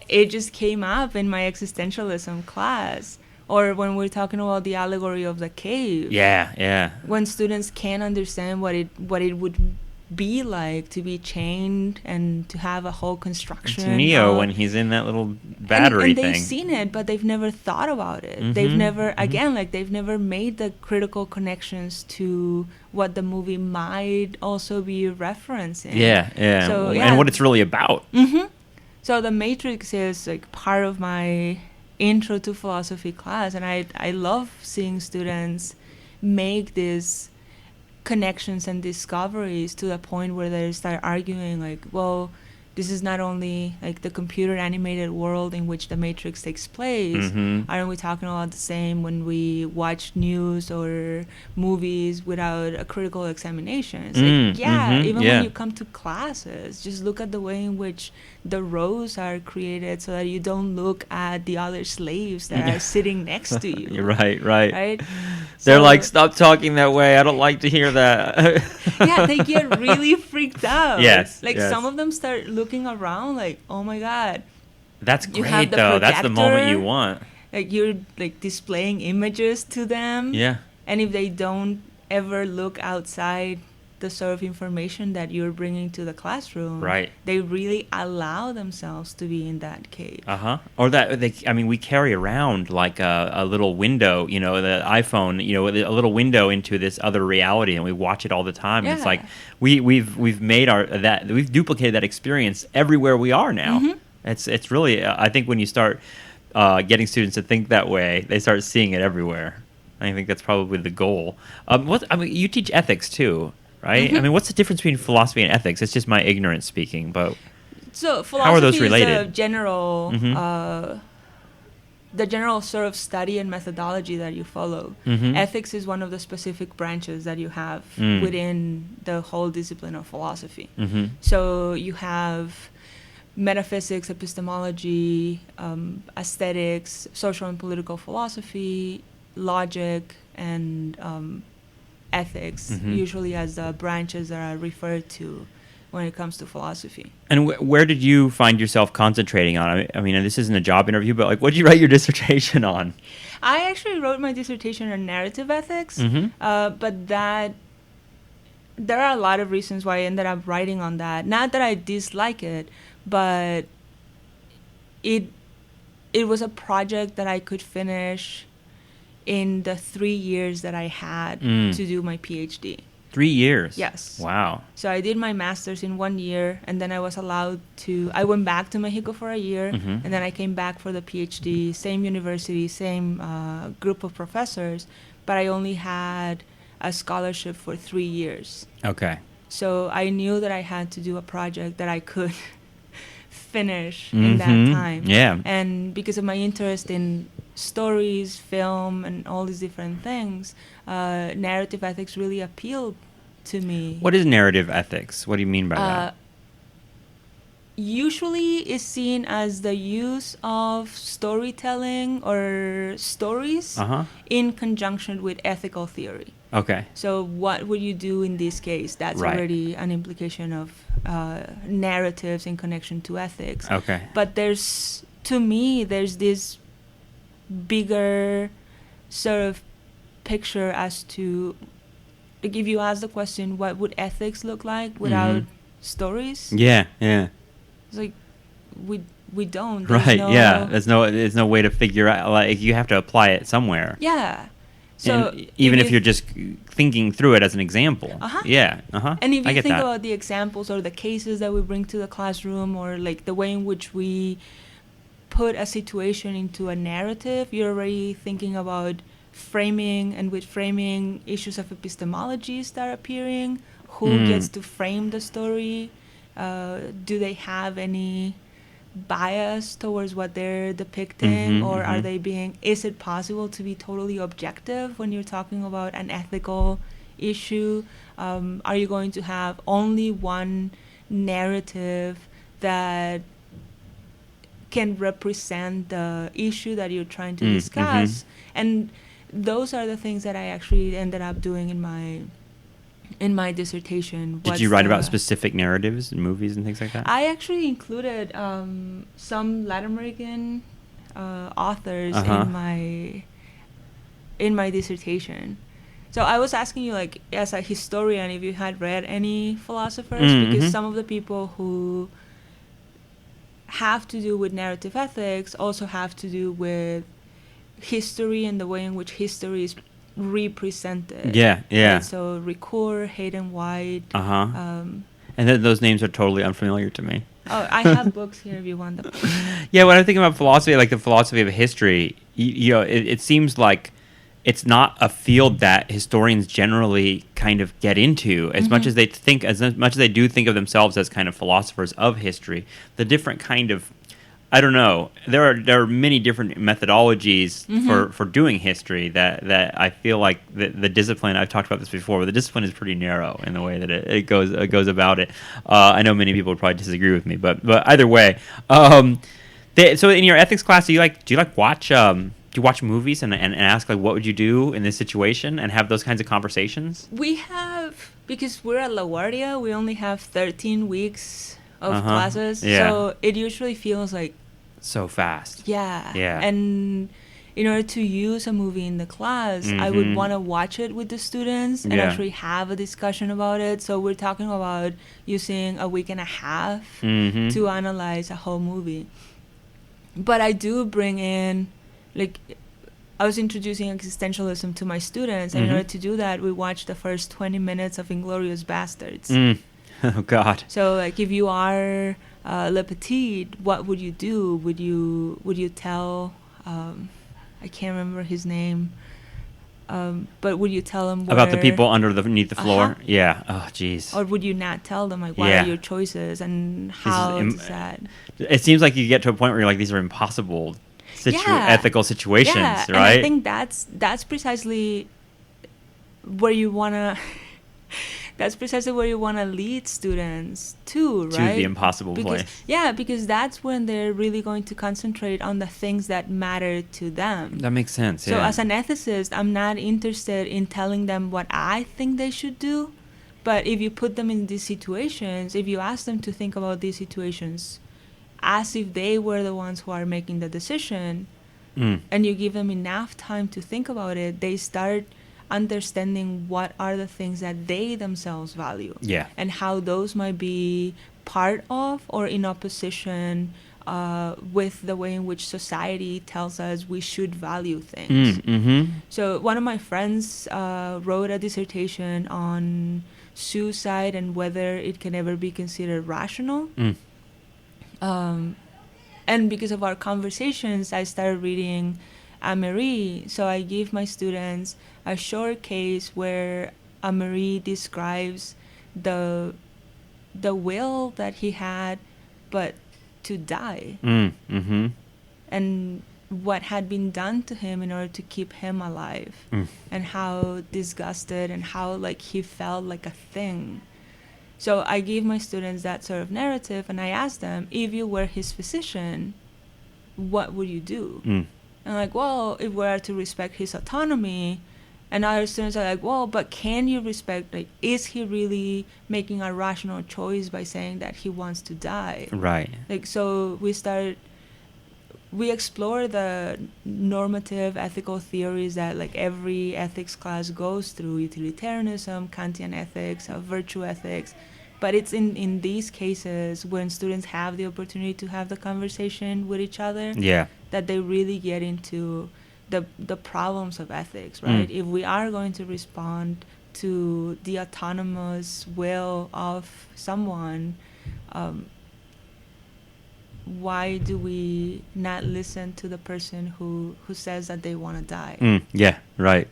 It just came up in my existentialism class, or when we're talking about the allegory of the cave. Yeah. When students can't understand what it would be like to be chained and to have a whole construction. It's Neo when he's in that little battery and thing. They've seen it, but they've never thought about it. They've never, they've never made the critical connections to what the movie might also be referencing. Yeah. So, and what it's really about. So The Matrix is like part of my intro to philosophy class, and I love seeing students make this connections and discoveries to the point where they start arguing like, well, this is not only like the computer animated world in which the Matrix takes place. Aren't we talking about the same when we watch news or movies without a critical examination? It's like, even when you come to classes, just look at the way in which the rows are created so that you don't look at the other slaves that are sitting next to you. You're right. So, They're like, stop talking that way. I don't like to hear that. Yeah, they get really freaked out. Yes. Some of them start looking around like, oh my God. That's great, though. That's the moment you want. Like, you're like displaying images to them. Yeah. And if they don't ever look outside the sort of information that you're bringing to the classroom, they really allow themselves to be in that cave. Or we carry around like a little window, the iPhone, a little window into this other reality, and we watch it all the time. And it's like we've made we've duplicated that experience everywhere we are now. It's really I think when you start getting students to think that way, they start seeing it everywhere. I think that's probably the goal. You teach ethics too, right? I mean, what's the difference between philosophy and ethics? It's just my ignorance speaking, but so philosophy how are those related? Is a general, the general sort of study and methodology that you follow. Ethics is one of the specific branches that you have within the whole discipline of philosophy. So you have metaphysics, epistemology, aesthetics, social and political philosophy, logic, and ethics, usually as the branches that are referred to when it comes to philosophy. And where did you find yourself concentrating on? I mean, this isn't a job interview, but like, what did you write your dissertation on? I actually wrote my dissertation on narrative ethics, but there are a lot of reasons why I ended up writing on that. Not that I dislike it, but it was a project that I could finish in the 3 years that I had to do my PhD. 3 years? Yes. Wow. So I did my master's in 1 year, and then I was allowed I went back to Mexico for a year, and then I came back for the PhD, same university, same group of professors, but I only had a scholarship for 3 years. Okay. So I knew that I had to do a project that I could finish in that time. Yeah. And because of my interest in stories, film, and all these different things, narrative ethics really appealed to me. What is narrative ethics? What do you mean by that? Usually is seen as the use of storytelling or stories in conjunction with ethical theory. Okay. So what would you do in this case? That's already an implication of narratives in connection to ethics. Okay. But there's this bigger sort of picture as to, like, if you ask the question, what would ethics look like without stories? Yeah. It's like we don't. There's no way to figure out, like, you have to apply it somewhere. Yeah. So and even if you're just thinking through it as an example. And if you think about the examples or the cases that we bring to the classroom, or like the way in which we put a situation into a narrative, you're already thinking about framing, and with framing, issues of epistemology start appearing. Who gets to frame the story? Do they have any bias towards what they're depicting, or are they is it possible to be totally objective when you're talking about an ethical issue? Are you going to have only one narrative that can represent the issue that you're trying to discuss? And those are the things that I actually ended up doing in my dissertation. Did you write about specific narratives and movies and things like that? I actually included some Latin American authors in my dissertation. So I was asking you, like, as a historian, if you had read any philosophers, because some of the people who have to do with narrative ethics also have to do with history and the way in which history is represented. Yeah. So Ricoeur, Hayden White. And then those names are totally unfamiliar to me. Oh, I have books here if you want them. Yeah, when I think about philosophy, like the philosophy of history, it seems like it's not a field that historians generally kind of get into as much as they do think of themselves as kind of philosophers of history. The different kind of, I don't know, there are many different methodologies for doing history that I feel like the discipline, I've talked about this before, but the discipline is pretty narrow in the way that it goes about it. I know many people would probably disagree with me, but either way, so in your ethics class, do you watch movies and ask, like, what would you do in this situation, and have those kinds of conversations? We have, because we're at LaGuardia, we only have 13 weeks of classes. Yeah. So it usually feels like so fast. Yeah. Yeah. And in order to use a movie in the class, I would want to watch it with the students and actually have a discussion about it. So we're talking about using a week and a half to analyze a whole movie. But I do bring in, like, I was introducing existentialism to my students, and in order to do that, we watched the first 20 minutes of Inglourious Bastards. Oh, God. So, like, if you are Le Petit, what would you do? Would you tell, I can't remember his name, but would you tell him about the people underneath the floor? Yeah. Oh, jeez. Or would you not tell them, like, what are your choices and how is that? It seems like you get to a point where you're like, these are impossible ethical situations, right? And I think that's precisely where you wanna. That's precisely where you want to lead students to, right? To the impossible place. Yeah, because that's when they're really going to concentrate on the things that matter to them. That makes sense, So as an ethicist, I'm not interested in telling them what I think they should do. But if you put them in these situations, if you ask them to think about these situations as if they were the ones who are making the decision, and you give them enough time to think about it, they start understanding what are the things that they themselves value, and how those might be part of or in opposition with the way in which society tells us we should value things. So one of my friends wrote a dissertation on suicide and whether it can ever be considered rational. And because of our conversations, I started reading Améry. So I give my students a short case where Améry describes the will that he had, but to die, and what had been done to him in order to keep him alive, and how disgusted and how like he felt like a thing. So I give my students that sort of narrative, and I ask them, if you were his physician, what would you do? And like, well, if we are to respect his autonomy, and other students are like, well, but can you respect, like, is he really making a rational choice by saying that he wants to die? Right. Like, so we explore the normative ethical theories that like every ethics class goes through, utilitarianism, Kantian ethics, virtue ethics. But it's in these cases when students have the opportunity to have the conversation with each other that they really get into the problems of ethics, right? If we are going to respond to the autonomous will of someone, why do we not listen to the person who says that they want to die? Yeah, right.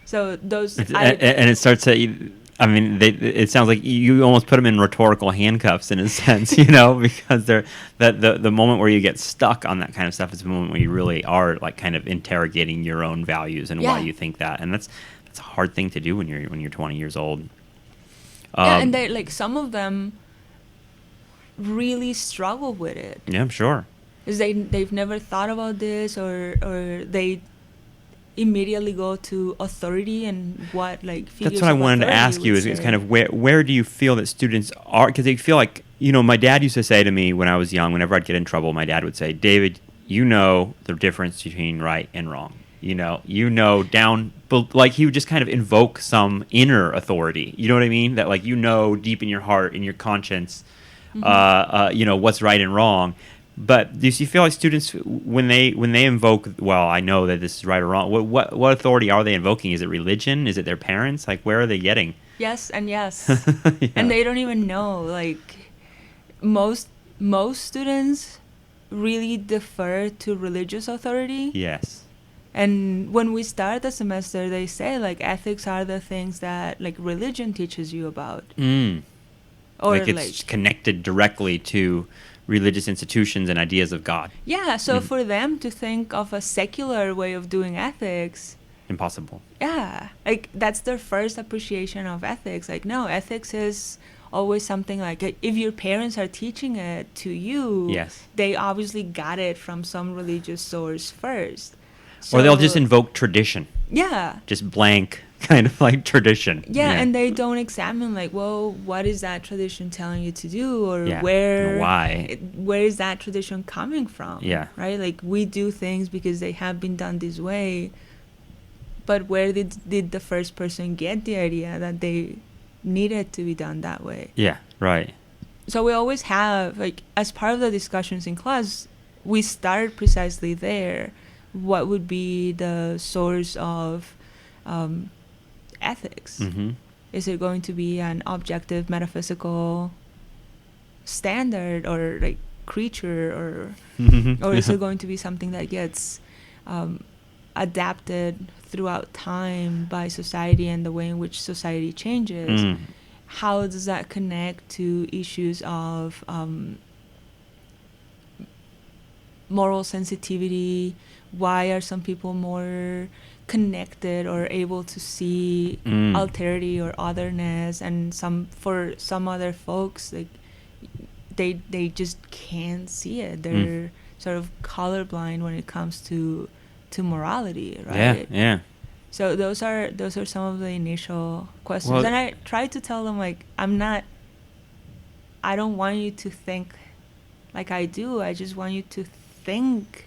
So those... and it starts to... I mean, it sounds like you almost put them in rhetorical handcuffs in a sense, you know, because they're the moment where you get stuck on that kind of stuff is the moment where you really are like kind of interrogating your own values and why you think that, and that's a hard thing to do when you're 20 years old. And they like some of them really struggle with it. Yeah, I'm sure. Because they've never thought about this, or they immediately go to authority and what like figures. That's what I wanted to ask you is kind of where do you feel that students are, because they feel like, you know, my dad used to say to me when I was young, whenever I'd get in trouble, my dad would say, David, you know the difference between right and wrong, you know down, but like he would just kind of invoke some inner authority, you know what I mean, that like, you know, deep in your heart, in your conscience, you know what's right and wrong. But do you feel like students, when they invoke, well, I know that this is right or wrong, what authority are they invoking? Is it religion? Is it their parents? Like, where are they getting? Yes and yes. And they don't even know. Like, most students really defer to religious authority. Yes. And when we start the semester, they say like ethics are the things that like religion teaches you about. Or like it's connected directly to religious institutions and ideas of God. Yeah, so for them to think of a secular way of doing ethics, impossible. Yeah, like that's their first appreciation of ethics. Like, no, ethics is always something like if your parents are teaching it to you, yes, they obviously got it from some religious source first. So, or they'll just invoke tradition. Yeah. Just blank kind of like tradition. Yeah, and they don't examine like, well, what is that tradition telling you to do, or why? Where is that tradition coming from? Yeah. Right? Like we do things because they have been done this way, but where did the first person get the idea that they needed to be done that way? Yeah, right. So we always have, like, as part of the discussions in class, we start precisely there. What would be the source of ethics? Mm-hmm. Is it going to be an objective metaphysical standard or like creature, or is it going to be something that gets adapted throughout time by society and the way in which society changes? How does that connect to issues of moral sensitivity? Why are some people more connected or able to see alterity or otherness, and for some other folks, like they just can't see it. They're sort of colorblind when it comes to morality, right? Yeah. So those are some of the initial questions, and I try to tell them like I don't want you to think like I do. I just want you to think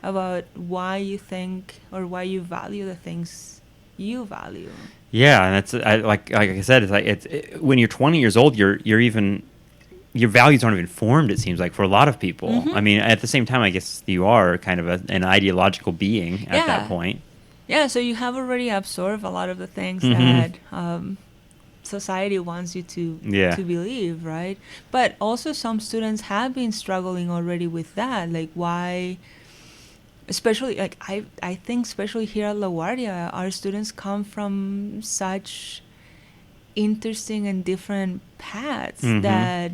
about why you think or why you value the things you value. Yeah, and that's like I said, it's like when you're 20 years old, you're even your values aren't even formed. It seems like for a lot of people. I mean, at the same time, I guess you are kind of an ideological being at that point. Yeah, so you have already absorbed a lot of the things that society wants you to believe, right? But also some students have been struggling already with that. Like why, especially like I think especially here at LaGuardia, our students come from such interesting and different paths that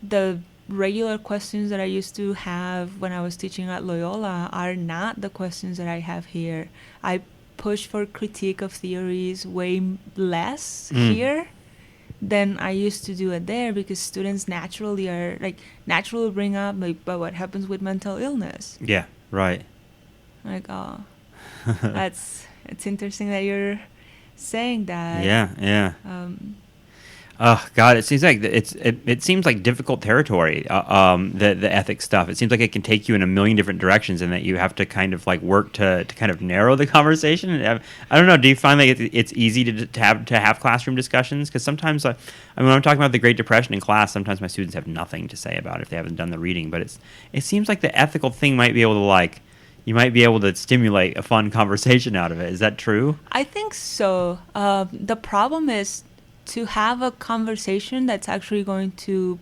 the regular questions that I used to have when I was teaching at Loyola are not the questions that I have here. I push for critique of theories way less here than I used to do it there, because students naturally bring up like, but what happens with mental illness? Yeah, right. Like, oh, it's interesting that you're saying that. Yeah. Oh God, it seems like it seems like difficult territory. The ethics stuff. It seems like it can take you in a million different directions, and that you have to kind of like work to kind of narrow the conversation. I don't know. Do you find that it's easy to have classroom discussions? Because sometimes, when I'm talking about the Great Depression in class, sometimes my students have nothing to say about it if they haven't done the reading. But it seems like the ethical thing might be able to you might be able to stimulate a fun conversation out of it. Is that true? I think so. The problem is to have a conversation that's actually going to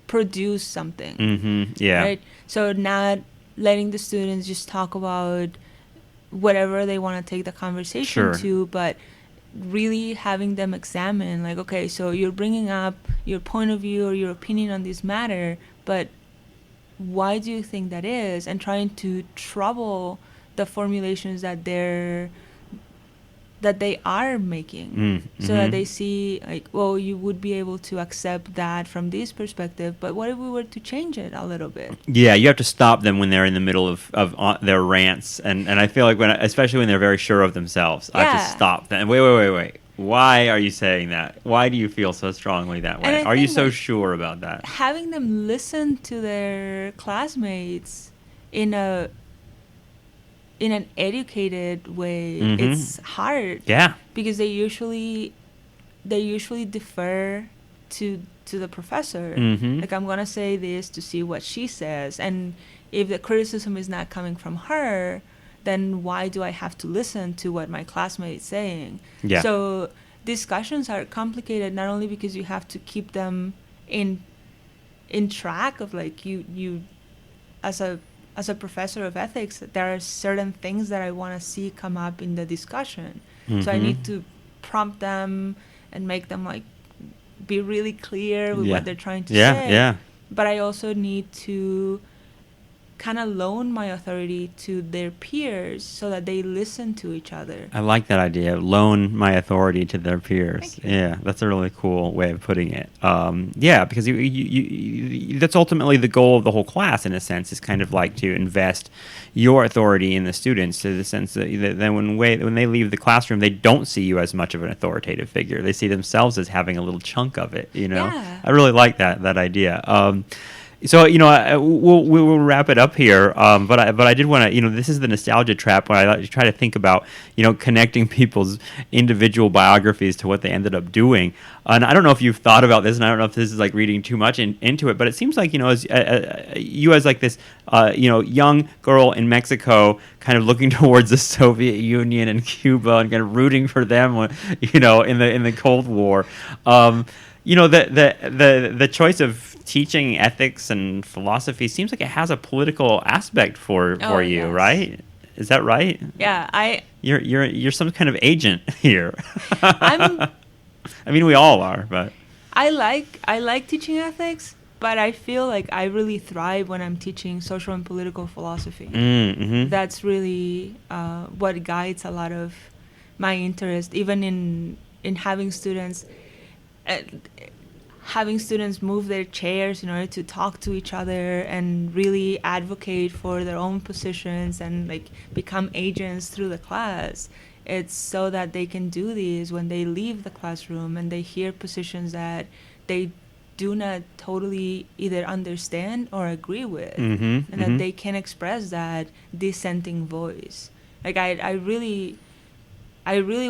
produce something. Yeah. Right? So not letting the students just talk about whatever they want to take the conversation to, but really having them examine, like, okay, so you're bringing up your point of view or your opinion on this matter, but why do you think that is? And trying to trouble the formulations that they are making, so that they see, like, well, you would be able to accept that from this perspective, but what if we were to change it a little bit? Yeah, you have to stop them when they're in the middle of their rants, and I feel like especially when they're very sure of themselves, I have to stop them. Wait. Why are you saying that? Why do you feel so strongly that way? Are you so sure about that? Having them listen to their classmates in an educated way, it's hard. Yeah. Because they usually defer to the professor. Like, I'm gonna say this to see what she says, and if the criticism is not coming from her, then why do I have to listen to what my classmate is saying? Yeah. So discussions are complicated, not only because you have to keep them in track of, like, you as a as a professor of ethics, there are certain things that I want to see come up in the discussion. So I need to prompt them and make them like be really clear with what they're trying to say. Yeah. But I also need to kind of loan my authority to their peers so that they listen to each other. I like that idea. Loan my authority to their peers. Yeah, that's a really cool way of putting it. Because you that's ultimately the goal of the whole class, in a sense, is kind of like to invest your authority in the students, to the sense that then when they leave the classroom, they don't see you as much of an authoritative figure. They see themselves as having a little chunk of it. Yeah. I really like that idea. So, we'll wrap it up here. But I did want to, this is the nostalgia trap, when I like to try to think about, connecting people's individual biographies to what they ended up doing. And I don't know if you've thought about this, and I don't know if this is like reading too much into it, but it seems like, as you as like this, young girl in Mexico, kind of looking towards the Soviet Union and Cuba and kind of rooting for them, in the Cold War. The choice of teaching ethics and philosophy seems like it has a political aspect for you, yes. Right? Is that right? Yeah, you're some kind of agent here. I mean, we all are, but I like teaching ethics, but I feel like I really thrive when I'm teaching social and political philosophy. Mm-hmm. That's really what guides a lot of my interest, even in having students. Having students move their chairs in order to talk to each other and really advocate for their own positions and like become agents through the class. It's so that they can do these when they leave the classroom and they hear positions that they do not totally either understand or agree with, and that they can express that dissenting voice. Like I really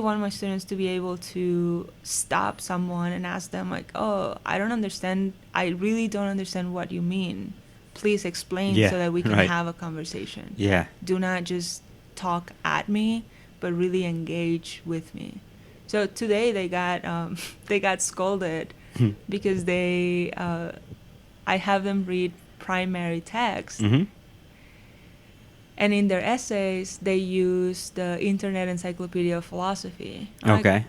want my students to be able to stop someone and ask them like, oh, I really don't understand what you mean. Please explain so that we can have a conversation. Yeah. Do not just talk at me, but really engage with me. So today they got scolded because I have them read primary text. Mm-hmm. And in their essays, they use the Internet Encyclopedia of Philosophy. Okay. Like,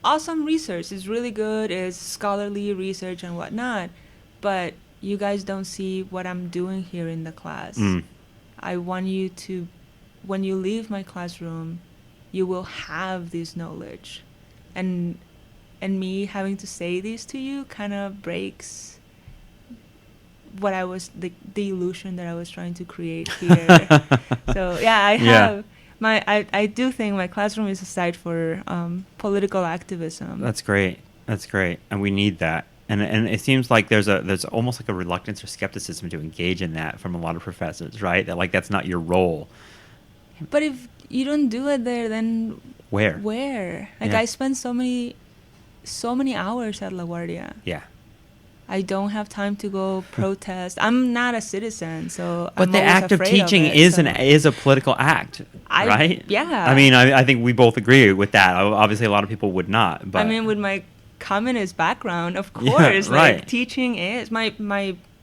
awesome research. It's really good. It's scholarly research and whatnot. But you guys don't see what I'm doing here in the class. I want you to, when you leave my classroom, you will have this knowledge. And me having to say this to you kind of breaks what I was the illusion that I was trying to create here. So I do think my classroom is a site for political activism. That's great, and we need that. And it seems like there's almost like a reluctance or skepticism to engage in that from a lot of professors, right? That like that's not your role. But if you don't do it there, then where? Like I spend so many hours at LaGuardia. Yeah. I don't have time to go protest. I'm not a citizen, so but I'm the act of teaching is a political act, right? Yeah. I mean, I think we both agree with that. Obviously, a lot of people would not. But I mean, with my communist background, of course, like teaching is my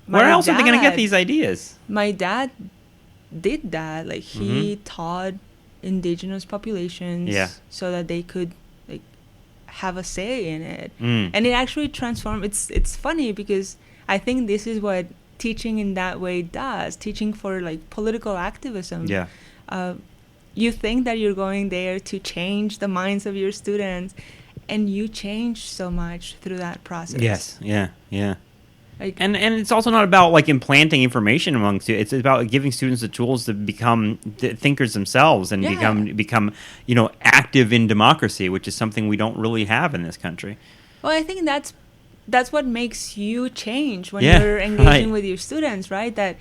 Where else are they going to get these ideas? My dad did that. Like he taught indigenous populations so that they could have a say in it, and it actually transformed. It's funny because I think this is what teaching in that way does. Teaching for like political activism. Yeah. You think that you're going there to change the minds of your students, and you change so much through that process. Yes. Yeah. Like, and it's also not about like implanting information among students. It's about giving students the tools to become thinkers themselves and become active in democracy, which is something we don't really have in this country. Well, I think that's what makes you change when you're engaging with your students, right? That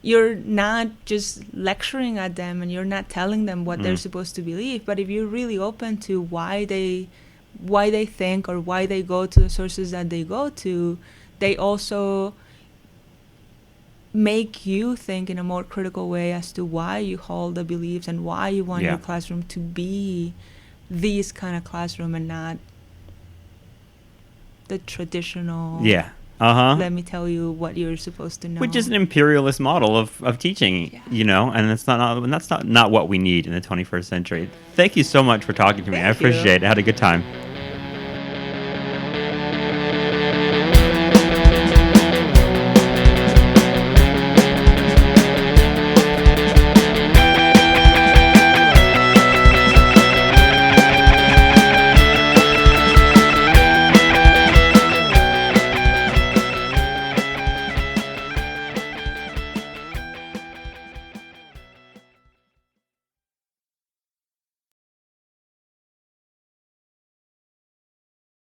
you're not just lecturing at them and you're not telling them what they're supposed to believe, but if you're really open to why they think or why they go to the sources that they go to, they also make you think in a more critical way as to why you hold the beliefs and why you want your classroom to be this kind of classroom and not the traditional let me tell you what you're supposed to know. Which is an imperialist model of teaching, and that's not what we need in the 21st century. Thank you so much for talking to me. I appreciate it. I had a good time.